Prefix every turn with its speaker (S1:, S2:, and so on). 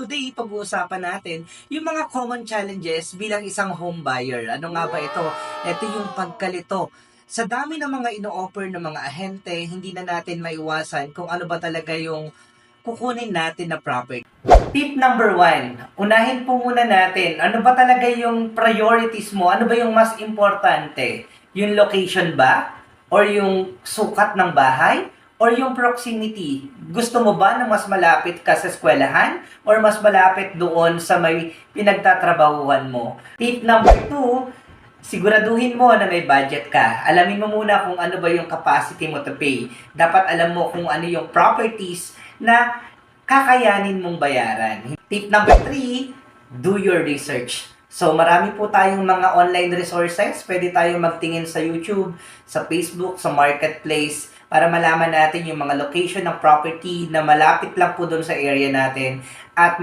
S1: today pag-uusapan natin yung mga common challenges bilang isang home buyer. Ano nga ba ito? Ito yung pagkalito. Sa dami ng mga ino-offer ng mga ahente, hindi na natin maiwasan kung ano ba talaga yung kukunin natin na property. Tip number 1, unahin po muna natin, ano ba talaga yung priorities mo? Ano ba yung mas importante? Yung location ba? Or yung sukat ng bahay? Or yung proximity? Gusto mo ba na mas malapit ka sa eskwelahan? Or mas malapit doon sa may pinagtatrabahuhan mo? Tip number 2, siguraduhin mo na may budget ka. Alamin mo muna kung ano ba yung capacity mo to pay. Dapat alam mo kung ano yung properties na kakayanin mong bayaran. Tip number 3, do your research. So, marami po tayong mga online resources. Pwede tayong magtingin sa YouTube, sa Facebook, sa Marketplace para malaman natin yung mga location ng property na malapit lang po doon sa area natin at